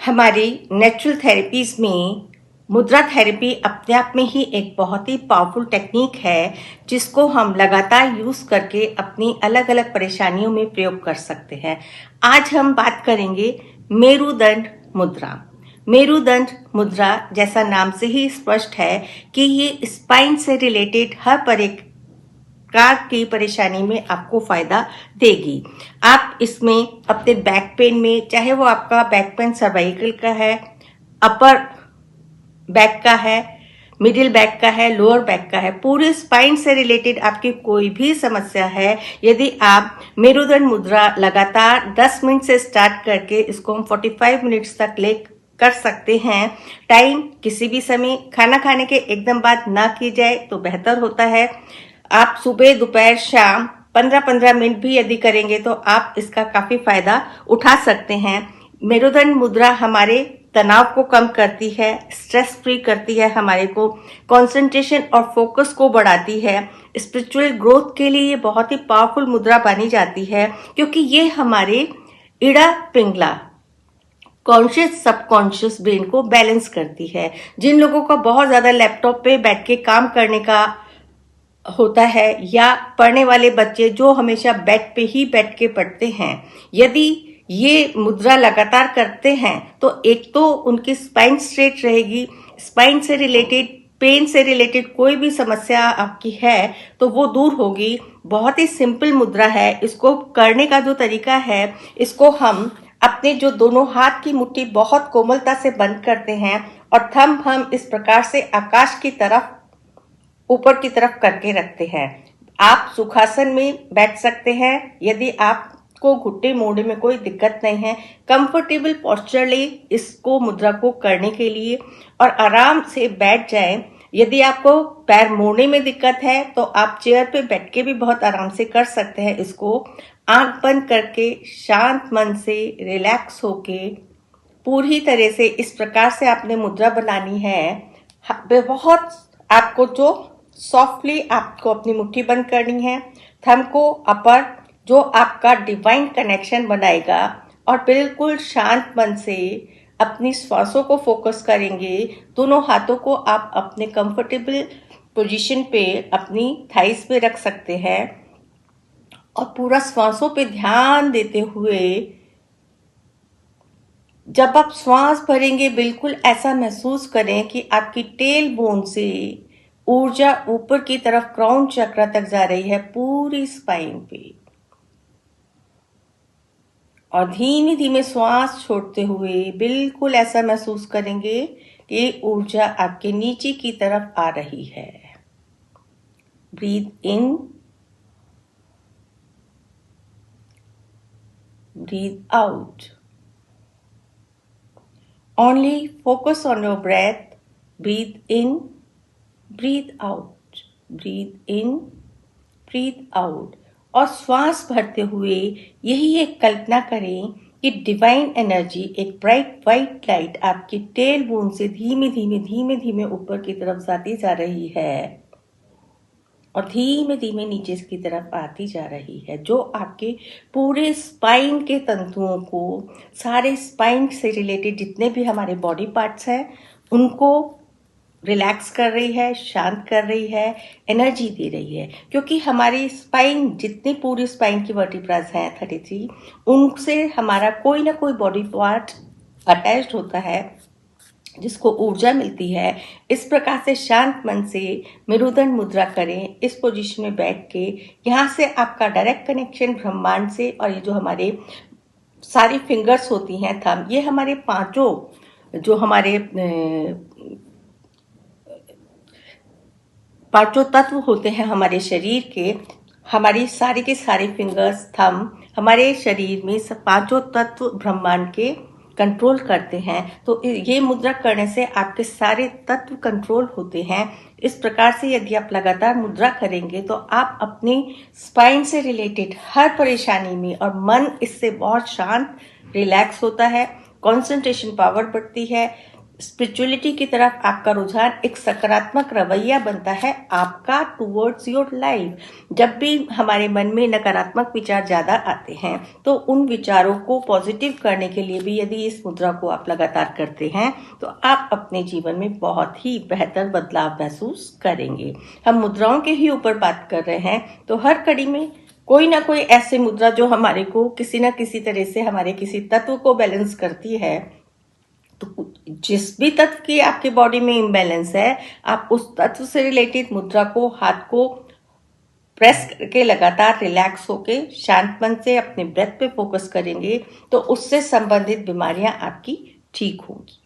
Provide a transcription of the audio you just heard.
हमारी natural therapies में मुद्रा थेरेपी अपने आप में ही एक बहुत ही पावरफुल टेक्निक है जिसको हम लगातार यूज करके अपनी अलग अलग परेशानियों में प्रयोग कर सकते हैं। आज हम बात करेंगे मेरुदंड मुद्रा। मेरुदंड मुद्रा जैसा नाम से ही स्पष्ट है कि ये स्पाइन से रिलेटेड हर प्रकार की परेशानी में आपको फायदा देगी। आप इसमें अपने बैक पेन में, चाहे वो आपका बैक पेन सर्वाइकल का है, अपर बैक का है, मिडिल बैक का है, लोअर बैक का है, पूरे स्पाइन से रिलेटेड आपकी कोई भी समस्या है, यदि आप मेरुदंड मुद्रा लगातार 10 मिनट से स्टार्ट करके इसको हम 45 मिनट्स तक ले कर सकते हैं। टाइम किसी भी समय खाना खाने के एकदम बाद ना की जाए तो बेहतर होता है। आप सुबह, दोपहर, शाम 15-15 मिनट भी यदि करेंगे तो आप इसका काफी फायदा उठा सकते हैं। मेरुदंड मुद्रा हमारे तनाव को कम करती है, स्ट्रेस फ्री करती है, हमारे को कंसंट्रेशन और फोकस को बढ़ाती है। स्पिरिचुअल ग्रोथ के लिए ये बहुत ही पावरफुल मुद्रा मानी जाती है क्योंकि ये हमारे इड़ा पिंगला कॉन्शियस सबकॉन्शियस ब्रेन को बैलेंस करती है। जिन लोगों का बहुत ज्यादा लैपटॉप पे बैठ के काम करने का होता है या पढ़ने वाले बच्चे जो हमेशा बेड पे ही बैठ के पढ़ते हैं, यदि ये मुद्रा लगातार करते हैं तो एक तो उनकी स्पाइन स्ट्रेट रहेगी। स्पाइन से रिलेटेड, पेन से रिलेटेड कोई भी समस्या आपकी है तो वो दूर होगी। बहुत ही सिंपल मुद्रा है। इसको करने का जो तरीका है, इसको हम अपने जो दोनों हाथ की मुट्ठी बहुत कोमलता से बंद करते हैं और थंब हम इस प्रकार से आकाश की तरफ, ऊपर की तरफ करके रखते हैं। आप सुखासन में बैठ सकते हैं यदि आपको घुटने मोड़ने में कोई दिक्कत नहीं है। कंफर्टेबल पोस्चर ले इसको मुद्रा को करने के लिए और आराम से बैठ जाएं। यदि आपको पैर मोड़ने में दिक्कत है तो आप चेयर पे बैठ के भी बहुत आराम से कर सकते हैं। इसको आंख बंद करके शांत मन से रिलैक्स होके पूरी तरह से इस प्रकार से आपने मुद्रा बनानी है। बहुत आपको जो सॉफ्टली आपको अपनी मुट्ठी बंद करनी है। थंब को अपर, जो आपका डिवाइन कनेक्शन बनाएगा, और बिल्कुल शांत मन से अपनी श्वासों को फोकस करेंगे। दोनों हाथों को आप अपने कंफर्टेबल पोजीशन पे अपनी थाइस पे रख सकते हैं और पूरा श्वासों पे ध्यान देते हुए जब आप श्वास भरेंगे बिल्कुल ऐसा महसूस करें कि आपकी टेल बोन से ऊर्जा ऊपर की तरफ क्राउन चक्र तक जा रही है, पूरी स्पाइन पे। और धीमे धीमे श्वास छोड़ते हुए बिल्कुल ऐसा महसूस करेंगे कि ऊर्जा आपके नीचे की तरफ आ रही है। Breathe in, breathe out. Only focus on your breath. Breathe in, breathe out, breathe in, breathe out. और श्वास भरते हुए यही एक कल्पना करें कि डिवाइन एनर्जी, एक ब्राइट व्हाइट लाइट आपकी टेल बोन से धीमे धीमे ऊपर की तरफ जाती जा रही है और धीमे धीमे नीचे की तरफ आती जा रही है, जो आपके पूरे स्पाइन के तंतुओं को, सारे स्पाइन से रिलेटेड जितने भी हमारे बॉडी पार्ट्स हैं उनको रिलैक्स कर रही है, शांत कर रही है, एनर्जी दे रही है। क्योंकि हमारी स्पाइन, जितनी पूरी स्पाइन की वर्टिब्रास हैं 33, उनसे हमारा कोई ना कोई बॉडी पार्ट अटैच्ड होता है जिसको ऊर्जा मिलती है। इस प्रकार से शांत मन से मेरुदंड मुद्रा करें। इस पोजीशन में बैठ के यहाँ से आपका डायरेक्ट कनेक्शन ब्रह्मांड से, और ये जो हमारे सारी फिंगर्स होती हैं, थंब, ये हमारे पांचों जो हमारे पांचों तत्व होते हैं हमारे शरीर के, हमारी सारी के सारी फिंगर्स, थंब हमारे शरीर में सब पांचों तत्व ब्रह्मांड के कंट्रोल करते हैं। तो ये मुद्रा करने से आपके सारे तत्व कंट्रोल होते हैं। इस प्रकार से यदि आप लगातार मुद्रा करेंगे तो आप अपनी स्पाइन से रिलेटेड हर परेशानी में, और मन इससे बहुत शांत, रिलैक्स होता है, कंसंट्रेशन पावर बढ़ती है, स्पिरिचुअलिटी की तरफ आपका रुझान, एक सकारात्मक रवैया बनता है आपका टुवर्ड्स योर लाइफ। जब भी हमारे मन में नकारात्मक विचार ज़्यादा आते हैं तो उन विचारों को पॉजिटिव करने के लिए भी यदि इस मुद्रा को आप लगातार करते हैं तो आप अपने जीवन में बहुत ही बेहतर बदलाव महसूस करेंगे। हम मुद्राओं के ही ऊपर बात कर रहे हैं, तो हर कड़ी में कोई ना कोई ऐसी मुद्रा जो हमारे को किसी ना किसी तरह से हमारे किसी तत्व को बैलेंस करती है। तो जिस भी तत्व की आपके बॉडी में इम्बैलेंस है, आप उस तत्व से रिलेटेड मुद्रा को, हाथ को प्रेस करके लगातार रिलैक्स होके शांत मन से अपने ब्रेथ पे फोकस करेंगे तो उससे संबंधित बीमारियां आपकी ठीक होंगी।